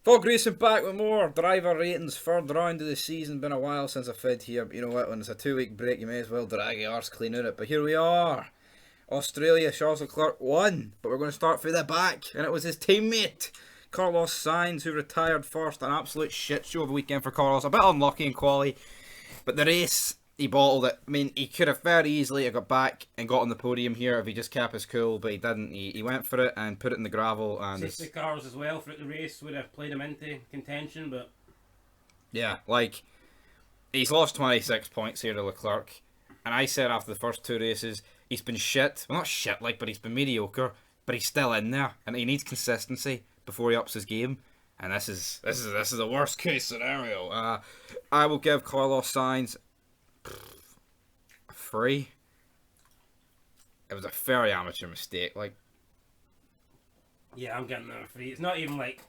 Fog Racing back with more driver ratings. Third round of the season. Been a while since I fed here, but you know what? When it's a 2 week break, you may as well drag your arse clean out it. But here we are. Australia, Charles Leclerc won, but we're going to start through the back, and it was his teammate Carlos Sainz who retired first. An absolute shit show of a weekend for Carlos. A bit unlucky in quali, but the race he bottled it. I mean, he could have very easily got back and got on the podium here if he just kept his cool, but he didn't. He went for it and put it in the gravel. And safety cars as well throughout the race would have played him into contention, but yeah, like he's lost 26 points here to Leclerc, and I said after the first two races he's been shit. Well, not shit like, but he's been mediocre. But he's still in there, and he needs consistency before he ups his game. And this is the worst case scenario. I will give Carlos Sainz a 3. It was a very amateur mistake. Like, yeah, I'm getting that a 3. It's not even like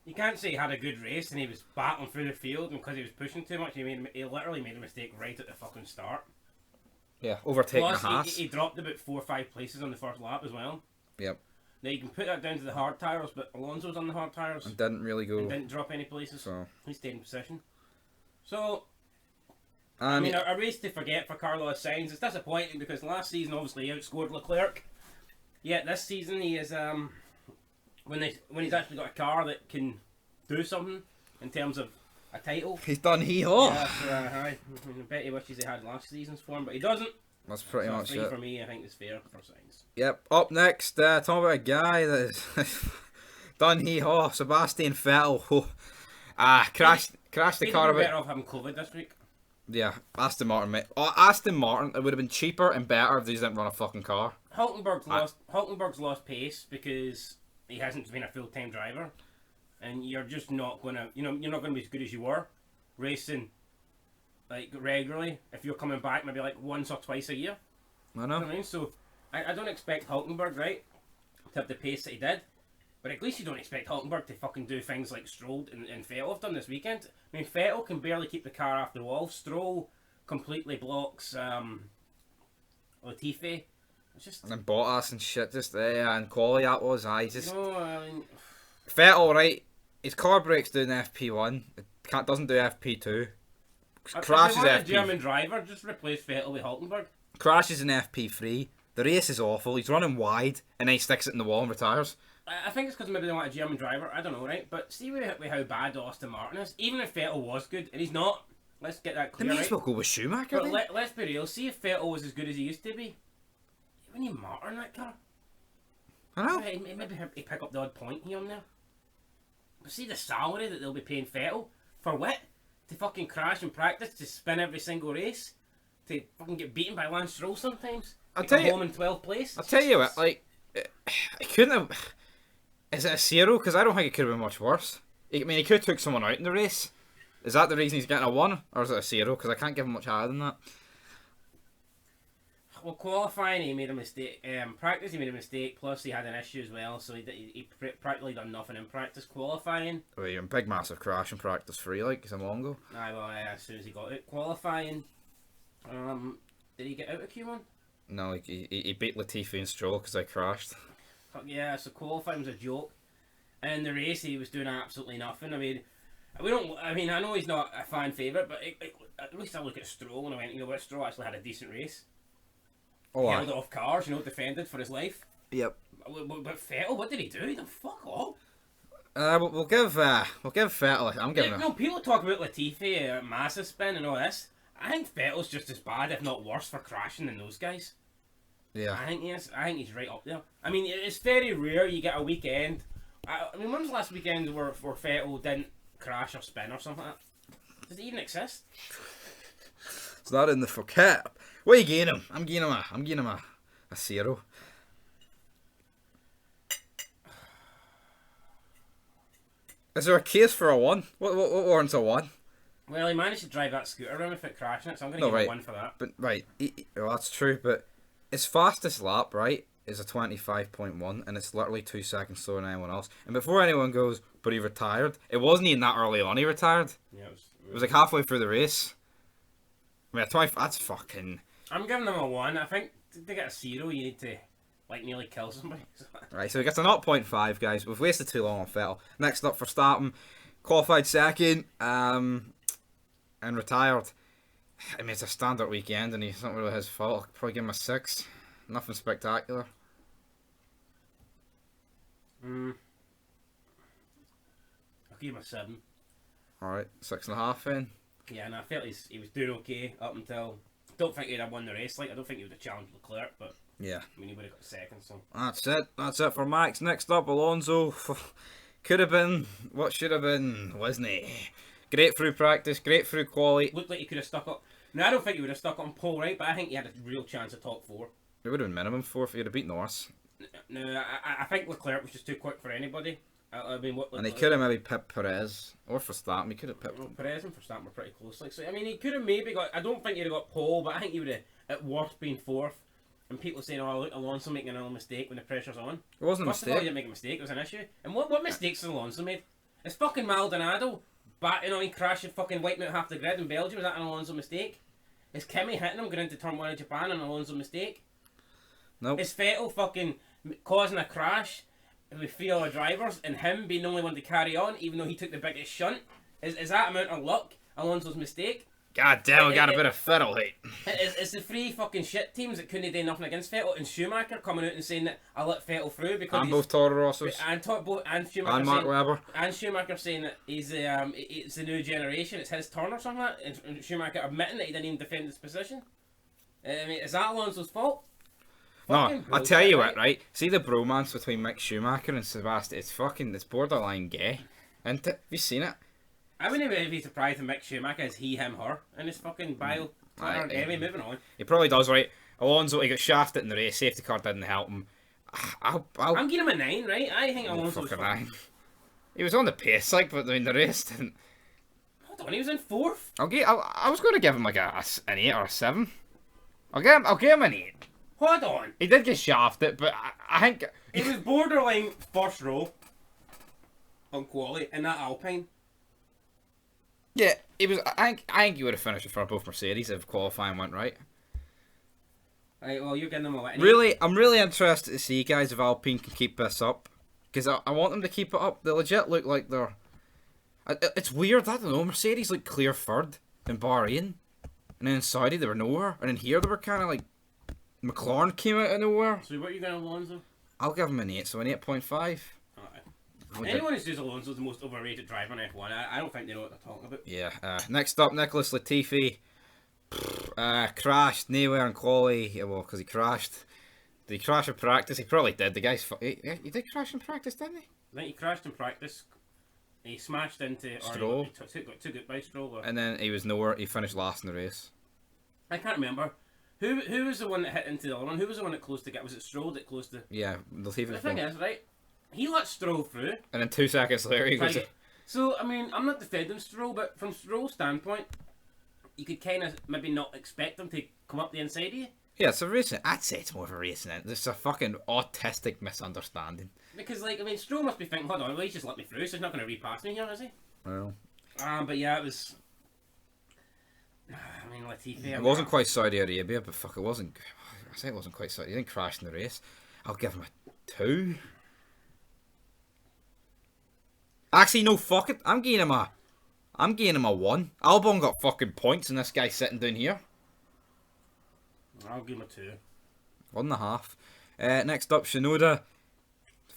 you can't say he had a good race and he was battling through the field, and because he was pushing too much, he literally made a mistake right at the fucking start. Yeah, overtaking Plus, a Haas. he dropped about 4 or 5 places on the first lap as well. Yep. Now you can put that down to the hard tyres, but Alonso's on the hard tyres And didn't really go. and didn't drop any places. So. He stayed in position. So, And I mean, a race to forget for Carlos Sainz. It's disappointing because last season obviously he outscored Leclerc. Yet this season he is when he's actually got a car that can do something in terms of a title. he's done hee-haw. Yeah, so, I bet he wishes he had last season's form, but he doesn't. That's pretty So much 3 it. for me, I think is fair for Sainz. Yep. Up next, talking about a guy that is done hee-haw. Sebastian Vettel. Crashed the He'd car have been about. better off having COVID this week. Yeah, Aston Martin, mate. Oh, Aston Martin, it would have been cheaper and better if they didn't run a fucking car. Holtenberg's lost pace because he hasn't been a full-time driver, and you're just not gonna, you're not gonna be as good as you were racing like regularly if you're coming back maybe like once or twice a year. I You know. know what I mean? So I don't expect Holtenberg, right, to have the pace that he did, but at least you don't expect Holtenberg to fucking do things like Stroll and Vettel have done this weekend. I mean, Vettel can barely keep the car off the wall. Stroll completely blocks Latifi. It's just And then Bottas and shit, just there, and quality that was. Just I mean, Vettel, right? His car breaks doing FP1. It doesn't do FP2. Crashes if they want a FP. German driver, just replace Vettel with Holtenberg. Crashes in FP3. The race is awful. He's running wide, and then he sticks it in the wall and retires. I think it's because maybe they want a German driver. I don't know, right? But see with how bad Aston Martin is. Even if Vettel was good, and he's not. Let's get that They clear, may as right? well go with Schumacher. But then. let's be real. See if Vettel was as good as he used to be. When you matter in that car, I know. maybe he pick up the odd point here and there. But see the salary that they'll be paying Vettel for what? To fucking crash in practice, to spin every single race, to fucking get beaten by Lance Stroll sometimes. I'll to tell come you- home in 12th place. I'll tell you what, like, I couldn't have. Is it a 0? Because I don't think it could have been much worse. I mean, he could have took someone out in the race. Is that the reason he's getting a 1? Or is it a 0? Because I can't give him much higher than that. Well, qualifying, he made a mistake. Practice, he made a mistake. Plus, he had an issue as well, so he practically done nothing in practice. Qualifying, Oh, you're a big, massive crash in practice free, like, it's a Mongo. as soon as he got out. Qualifying, did he get out of Q1? No, like, he beat Latifi and Stroll because I crashed. Fuck yeah, so qualifying was a joke. And in the race, he was doing absolutely nothing. I mean, I know he's not a fan favourite, but at least I look at Stroll and I went, you know what, Stroll actually had a decent race. Oh, Held it off cars, defended for his life. Yep. But Vettel, what did he do? He done fuck all. We'll give Vettel. I'm giving No, people talk about Latifi, massive spin and all this. I think Vettel's just as bad, if not worse, for crashing than those guys. Yeah. I think he is. I think he's right up there. I mean, it's very rare you get a weekend. I mean, when was the last weekend where Vettel didn't crash or spin or something like that? Does it even exist? It's not in the vocab. What are you giving him? I'm giving him a 0. Is there a case for a 1? What warrants a 1? Well, he managed to drive that scooter around without crashing it, so I'm going to No, give right. him 1 for that. But right, well, that's true. But his fastest lap, right, is a 25.1, and it's literally 2 seconds slower than anyone else. And before anyone goes, but he retired. It wasn't even that early on. He retired. Yeah, It was like halfway through the race. I mean, that's fucking. I'm giving him a 1. I think to get a 0, you need to like nearly kill somebody. Right, so he gets a 0.5, guys. We've wasted too long on Vettel. Next up for Verstappen, qualified second, and retired. I mean, it's a standard weekend, and it's not really his fault. I'll probably give him a 6. Nothing spectacular. I'll give him a 7. Alright, 6.5 then. Yeah, and I felt he was doing okay up until... Don't think he'd have won the race. Like, I don't think he would have challenged Leclerc, but... Yeah. I mean, he would have got second, so... That's it for Max. Next up, Alonzo. Could have been what should have been, wasn't he? Great through practice, great through quali. Looked like he could have stuck up... No, I don't think he would have stuck on pole, right? But I think he had a real chance of top 4. It would have been minimum 4 if he had beat Norris. No, I think Leclerc was just too quick for anybody. I mean, what? And he could have maybe pipped Perez or Verstappen. He could have pipped him. Perez and Verstappen were pretty close. Like, so I mean, he could have maybe got. I don't think he'd have got pole, but I think he would have at worst been 4th. And people saying, "Oh, look, Alonso making another mistake when the pressure's on." It wasn't a First of all, he mistake. didn't make a mistake. It was an issue. And what mistakes has Alonso made? It's fucking Maldonado batting on, he crashing, fucking wiping out half the grid in Belgium. Was that an Alonso mistake? Is Kimi hitting him going into turn 1 in Japan an Alonso mistake? Nope. Is Vettel fucking causing a crash with 3 other drivers and him being the only one to carry on even though he took the biggest shunt? Is that amount of luck Alonso's mistake? God damn, we got a bit of Vettel hate. It's the 3 fucking shit teams that couldn't do nothing against Vettel, and Schumacher coming out and saying that I let Vettel through because And both Toro Rossos. and Schumacher And Mark saying, Webber. and Schumacher saying that he's it's the new generation, it's his turn or something like that, and Schumacher admitting that he didn't even defend his position. I mean, is that Alonso's fault? No, I'll tell you what, right? See the bromance between Mick Schumacher and Sebastian? It's borderline gay. Isn't it? Have you seen it? I wouldn't even be surprised if Mick Schumacher is he, him, her in his fucking bio. Anyway, moving on. He probably does, right? Alonso, he got shafted in the race. Safety car didn't help him. I'm giving him a 9, right? I think Alonso was fucking fucking... 9. He was on the pace, like, but I mean, the race didn't. Hold on, he was in 4th? I was going to give him like an 8 or a 7. I'll give him an 8. Hold on. He did get shafted, but I think He was borderline first row on quali in that Alpine. yeah, he was. I think he would have finished for both Mercedes if qualifying went right. Right, well, you're getting them a Really, I'm really interested to see, guys, if Alpine can keep this up, because I want them to keep it up. They legit look like they're. It's weird. I don't know. Mercedes look clear third in Bahrain, and then in Saudi they were nowhere, and in here they were kind of like. McLaren came out of nowhere. So what are you going to Alonso? I'll give him an 8, so an 8.5. Alright. Anyone who says Alonso's the most overrated driver in F1, I don't think they know what they're talking about. Yeah. Next up, Nicholas Latifi. Crashed nowhere in quali. Well, because he crashed. Did he crash in practice? He probably did. The guy's... He did crash in practice, didn't he? I think he crashed in practice. He smashed into... Stroll. Or he took it by Stroll. Or... And then he was nowhere. He finished last in the race. I can't remember. Who was the one that hit into the other one? Who was the one that closed the gap? Was it Stroll that closed the... Yeah, Latifi. The thing is, right, he let Stroll through. And then 2 seconds later he goes... So, I mean, I'm not defending Stroll, but from Stroll's standpoint, you could kind of maybe not expect him to come up the inside of you. Yeah, it's a racing... I'd say it's more of a racing. It's a fucking autistic misunderstanding. Because, like, I mean, Stroll must be thinking, hold on, well, he's just let me through, so he's not going to repass me here, is he? Well... But yeah, it was... I mean, Latifi... It wasn't quite Saudi Arabia, but fuck, it wasn't... I say it wasn't quite Saudi... He didn't crash in the race. I'll give him a 2. Actually, no, fuck it. I'm giving him a 1. Albon got fucking points, and this guy's sitting down here. I'll give him a 2. 1.5. Next up, Shinoda.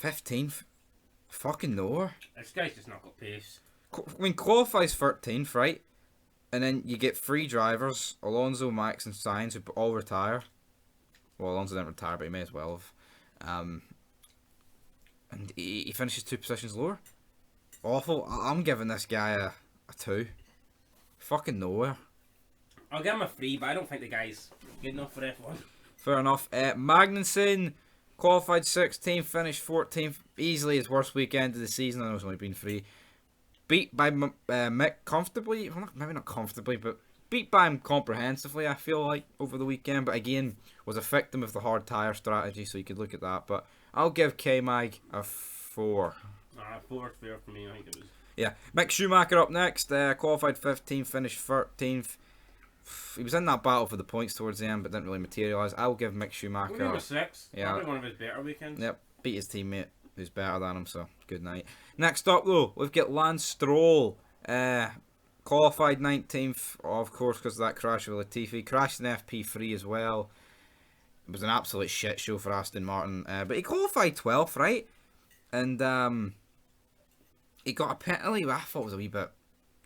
15th. Fucking nowhere. This guy's just not got pace. I mean, qualifies 13th, right? And then you get 3 drivers, Alonso, Max, and Sainz, who all retire. Well, Alonso didn't retire, but he may as well have. And he finishes 2 positions lower. Awful. I'm giving this guy a 2. Fucking nowhere. I'll give him a 3, but I don't think the guy's good enough for F1. Fair enough. Magnussen, qualified 16th, finished 14th. Easily his worst weekend of the season. I know it's only been 3. Beat by Mick comfortably. Well, maybe not comfortably, but beat by him comprehensively, I feel like, over the weekend. But again, was a victim of the hard tyre strategy, so you could look at that. But I'll give K-Mag a 4. 4 fair for me, I think it was. Yeah. Mick Schumacher up next. Qualified 15th, finished 13th. he was in that battle for the points towards the end, but didn't really materialise. I'll give Mick We'll give him Schumacher. a 6. Yeah. Probably one of his better weekends. Yep, beat his teammate who's better than him, so good night. Next up though, we've got Lance Stroll. Qualified 19th, of course, because of that crash with Latifi. Crashed in FP3 as well. It was an absolute shit show for Aston Martin. But he qualified 12th, right? And he got a penalty, I thought was a wee bit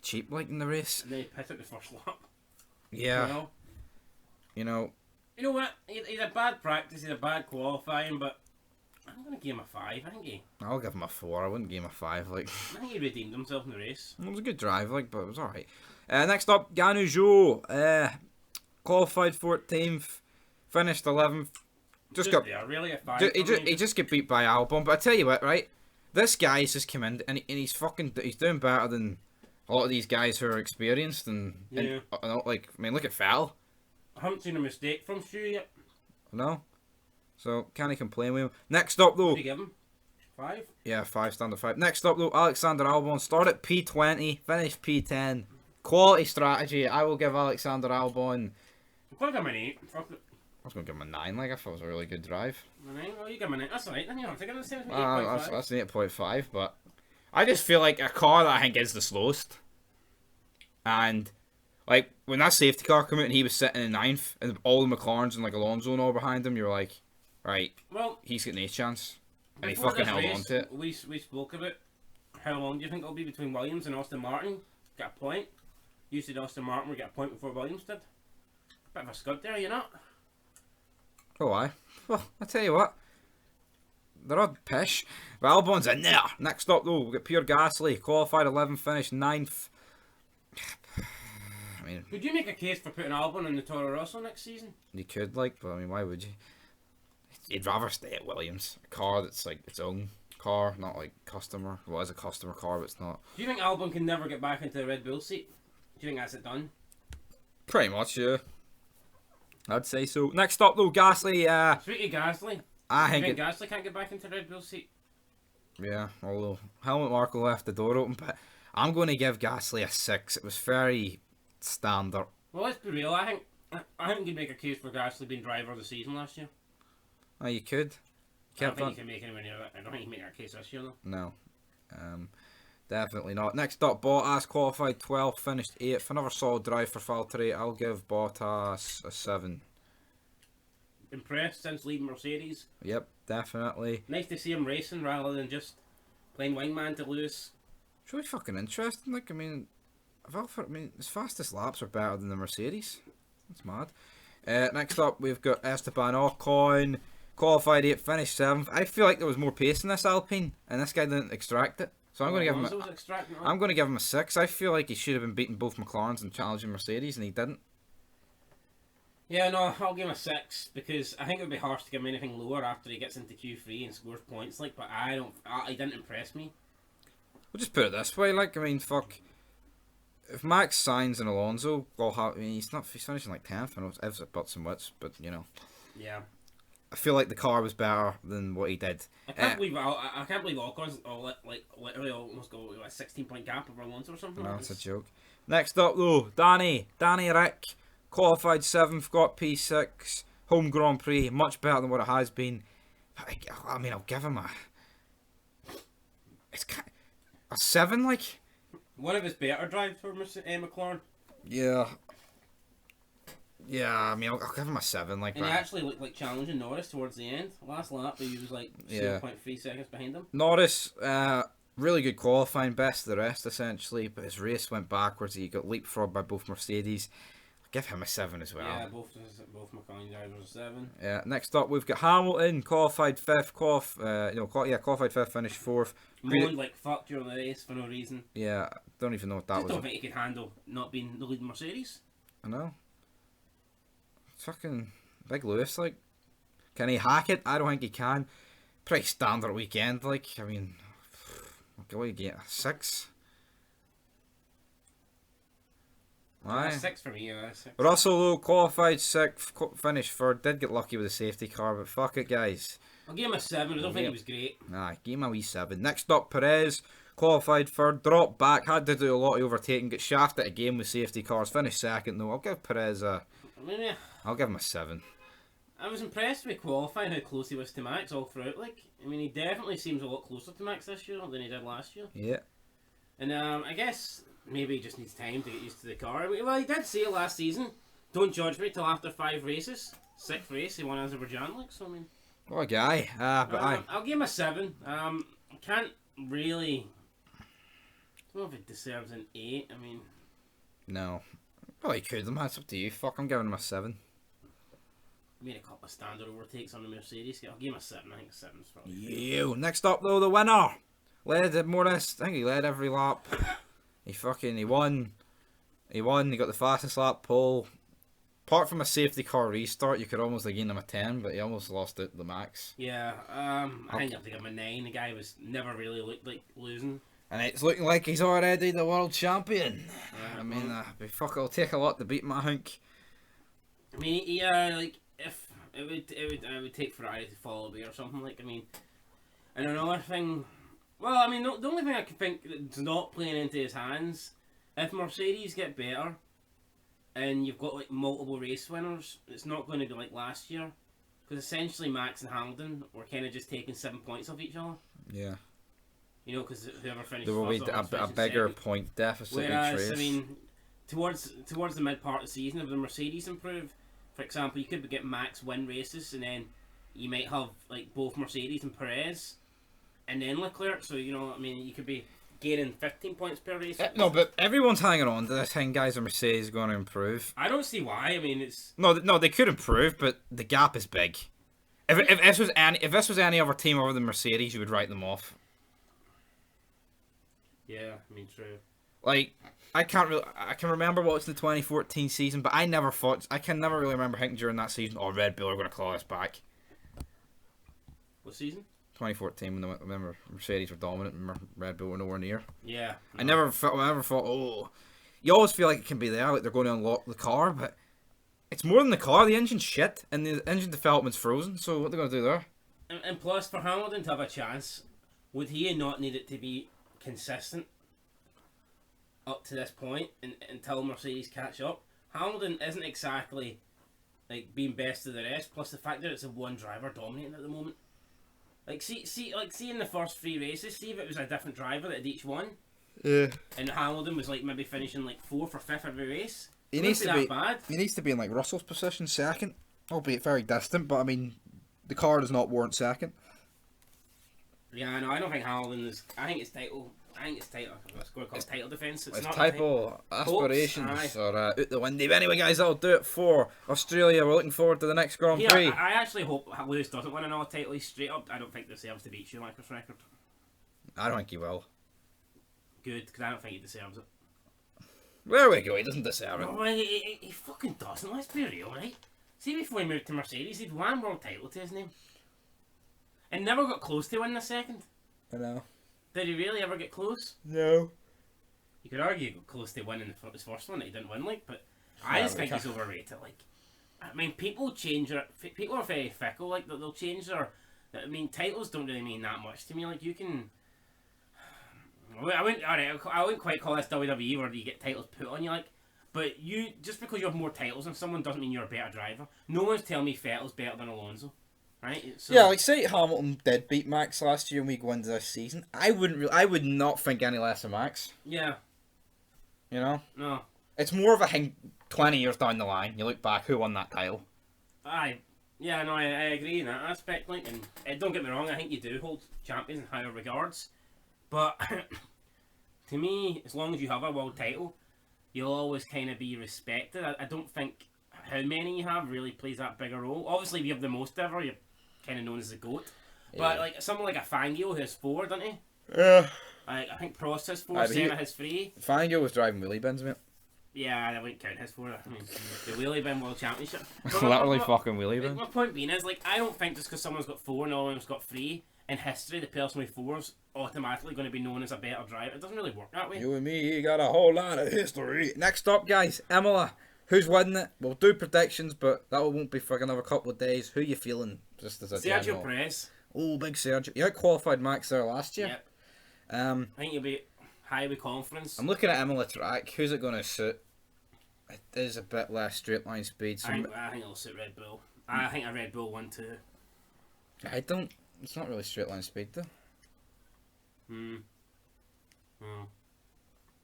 cheap, like, in the race. And then he pitted the first lap. Yeah. Well, You know, you know what? He's a bad practice, he's a bad qualifying, but I'm going to give him a 5. I think I'll give him a 4. I wouldn't give him a 5, like. he redeemed himself in the race. It was a good drive, like, but it was alright. Next up, Ganu Zhou. Qualified 14th. Finished 11th. Just got... there, really, a 5. He just get beat by Albon. But I tell you what, right? This guy's just come in and he's doing better than a lot of these guys who are experienced and like, I mean, look at Vettel. I haven't seen a mistake from Shu yet. No, so can't he complain with him? Next up though, What do you give him? 5? yeah, 5, standard 5. Next up though, Alexander Albon started P20, finished P10. Quality strategy. I will give Alexander Albon. I'm going to give him an 8. Fuck it. I was gonna give him a 9. Like, I thought it was a really good drive. A 9? Well, you give him a 9. That's alright. Then you have to give him the same as me. 8.5. That's an 8.5, but I just feel like a car that I think is the slowest. And like when that safety car came out and he was sitting in 9th, and all the McLarens and like Alonzo and all behind him, you're like, right, Well, he's got no chance, and he before fucking this held race, on to it. We spoke about how long do you think it'll be between Williams and Aston Martin? Get a point. You said Aston Martin would get a point before Williams did. Bit of a scud there, you know? Oh, aye. Well, I tell you what, they're odd pish. But Albon's in there. Next up though, we've got Pierre Gasly, qualified 11th, finished 9th. I mean, Could you make a case for putting Albon in the Toro Rosso next season? you could, like, but I mean, why would you? You'd rather stay at Williams, a car that's like its own car, not like customer. Well, it's a customer car, but it's not. Do you think Albon can never get back into the Red Bull seat? Do you think that's it done? Pretty much, yeah. I'd say so. Next up though, Gasly. Speaking of Gasly, I do you think think Gasly can't get back into the Red Bull seat? yeah. Although Helmut Marko left the door open, but I'm going to give Gasly a 6. It was very standard. Well, let's be real. I think you can make a case for Gasly being driver of the season last year. Oh, you could. I don't Kept think on. you can make anywhere near that. I don't think you can make that case this year though. No. Definitely not. Next up, Bottas qualified 12th, finished 8th. Another solid drive for Valtteri. I'll give Bottas a 7. Impressed since leaving Mercedes. Yep, definitely. Nice to see him racing rather than just playing wingman to Lewis. It's really fucking interesting. Like, I mean, his fastest laps are better than the Mercedes. That's mad. Next up, we've got Esteban Alcorn, qualified 8th, finished 7th. I feel like there was more pace in this Alpine, and this guy didn't extract it. So I'm going to give him. Alonso was extracting it. I'm going to give him a 6. I feel like he should have been beating both McLarens and challenging Mercedes, and he didn't. Yeah, no, I'll give him a 6 because I think it would be harsh to give him anything lower after he gets into Q3 and scores points. Like, but he didn't impress me. We'll just put it this way, like, I mean, fuck. If Max Sainz and Alonso all have, I mean, he's finishing like 10th, I know it's butts and wits, but you know. Yeah. I feel like the car was better than what he did. I can't believe Alcon's literally almost got a 16-point gap over Alonso or something. No, Like it's a this. joke. Next up though, Danny Rick, qualified 7th, got P6, home Grand Prix, much better than what it has been. But I mean, I'll give him a 7, like. One of his better drives for McLaren. Yeah. Yeah, I mean, I'll give him a 7, like And that. he actually looked like challenging Norris towards the end. Last lap, he was like 0.3 seconds behind him. Norris, really good qualifying, best of the rest essentially, but his race went backwards. He got leapfrogged by both Mercedes. I'll give him a 7 as well. Yeah, both McLaren drivers are 7. Yeah. Next up, we've got Hamilton, qualified 5th, qualified 5th, finished 4th. Moaned like fuck during the race for no reason. Yeah, don't even know what that Just was. don't think he could handle not being the leading Mercedes. I know. It's fucking Big Lewis, like. Can he hack it? I don't think he can. Pretty standard weekend, like. I mean, what do you get? A 6? Aye. 6 for me, yeah. 6. Russell, though, qualified 6th, finished 3rd. Did get lucky with the safety car, but fuck it, guys. I'll give him a 7. I don't think he was great. Nah, give him a wee 7. Next up, Perez, Qualified third, dropped back, had to do a lot of overtaking, got shafted again with safety cars, finished second though. I'll give Perez I'll give him a 7. I was impressed with qualifying how close he was to Max all throughout. Like, I mean, he definitely seems a lot closer to Max this year than he did last year. Yeah. And I guess maybe he just needs time to get used to the car. I mean, well, he did say it last season. Don't judge me till after 5 races. 6th race, he won Azerbaijan. Like, so I mean, what a guy. I'll give him a 7. I can't really. I don't know if it deserves an 8. I mean, no. Well, he could. That's up to you. Fuck, I'm giving him a 7. Made a couple of standard overtakes on the Mercedes. I'll give him a 7. I think a 7 is probably fair. You. Next up though, the winner. Led more or less. I think he led every lap. He won. He got the fastest lap pole. Apart from a safety car restart, you could almost have given him a 10, but he almost lost it the max. Yeah, I think I have to give him a 9. The guy was never really looked like losing. And it's looking like he's already the world champion. Yeah, I mean, it'll take a lot to beat him, I think. I mean, like, if it would take Ferrari to follow me or something. Like, I mean, and another thing. Well, I mean, the only thing I can think that's not playing into his hands, if Mercedes get better, and you've got like multiple race winners, it's not going to be like last year, because essentially Max and Hamilton were kind of just taking 7 points off each other. Yeah. You know, because whoever finished there will be a bigger second. Point deficit Whereas, each race. I mean, towards the mid part of the season, if the Mercedes improve, for example, you could get Max win races, and then you might have like both Mercedes and Perez, and then Leclerc. So you know, I mean, you could be gaining 15 points per race. No, but everyone's hanging on to this thing, guys. Are Mercedes going to improve? I don't see why. I mean, it's no, they could improve, but the gap is big. If this was any other team other than Mercedes, you would write them off. Yeah, I mean, true. Like, I can remember watching the 2014 season, but I can never really remember thinking during that season, oh, Red Bull are going to claw us back. What season? 2014, when remember Mercedes were dominant and Red Bull were nowhere near. Yeah. No. I never thought, oh, you always feel like it can be there, like they're going to unlock the car, but it's more than the car. The engine's shit, and the engine development's frozen. So what are they going to do there? And plus, for Hamilton to have a chance, would he not need it to be consistent up to this point until Mercedes catch up? Hamilton isn't exactly like being best of the rest. Plus the fact that it's a one driver dominating at the moment. Like see in the first 3 races, see if it was a different driver that had each won. Yeah. And Hamilton was like maybe finishing like 4th or 5th every race. He needs to be in like Russell's position, second, albeit very distant. But I mean, the car does not warrant second. Yeah, no, I don't think Hamilton is. I think it's title. It's going to call title defence. It's title aspirations are out the window. Anyway, guys, that'll do it for Australia. We're looking forward to the next Grand Prix. Yeah, I actually hope Lewis doesn't win another title. He's straight up. I don't think he deserves to beat Schumacher's record. I don't think he will. Good, because I don't think he deserves it. There we go. He doesn't deserve it. Oh, he fucking doesn't. Let's be real, right? See, before he moved to Mercedes, he'd one world title to his name, and never got close to winning a second. I know. Did he really ever get close? No. You could argue he got close to winning his first one that he didn't win, like, but I just think he's overrated. Like, I mean, people are very fickle. Like, they'll change their. I mean, titles don't really mean that much to me. Like, you can. I wouldn't quite call this WWE where you get titles put on you, like, but you just because you have more titles than someone doesn't mean you're a better driver. No one's telling me Vettel's better than Alonso. Right? So, yeah, like say Hamilton did beat Max last year and we go into this season, I would not think any less of Max. Yeah. You know? No. It's more of a thing 20 years down the line, you look back, who won that title? I agree in that aspect, like, and don't get me wrong, I think you do hold champions in higher regards, but to me, as long as you have a world title, you'll always kind of be respected. I don't think how many you have really plays that bigger role. Obviously, if you have the most ever, you're kind of known as the GOAT. Yeah. But like someone like a Fangio who has 4, doesn't he? Yeah. I think Prost has 4, Senna has 3. Fangio was driving wheelie bins, mate. Yeah, I wouldn't count his 4. I mean, the wheelie bin world championship. Literally fucking wheelie bin. My point being is, like, I don't think just because someone's got 4 and no one's got 3, in history, the person with 4's automatically going to be known as a better driver. It doesn't really work that way. You and me got a whole lot of history. Next up, guys, Imola. Who's winning it? We'll do predictions, but that won't be for another couple of days. Who are you feeling? Just as a Sergio general? Perez. Oh, big Sergio. You qualified Max there last year. I think you'll be high with confidence. I'm looking at Imola track. Who's it going to suit? It is a bit less straight line speed. So I think it'll suit Red Bull. I think a Red Bull 1-2. I don't. It's not really straight line speed though.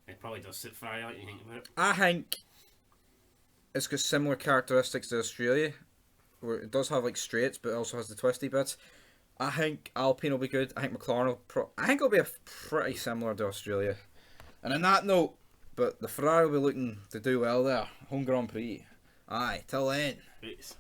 It probably does suit Ferrari, like you think about it. I think it's got similar characteristics to Australia, where it does have like straights, but it also has the twisty bits. I think Alpine will be good. I think McLaren will. I think it'll be pretty similar to Australia. And on that note, but the Ferrari will be looking to do well there. Home Grand Prix. Aye, till then. Peace.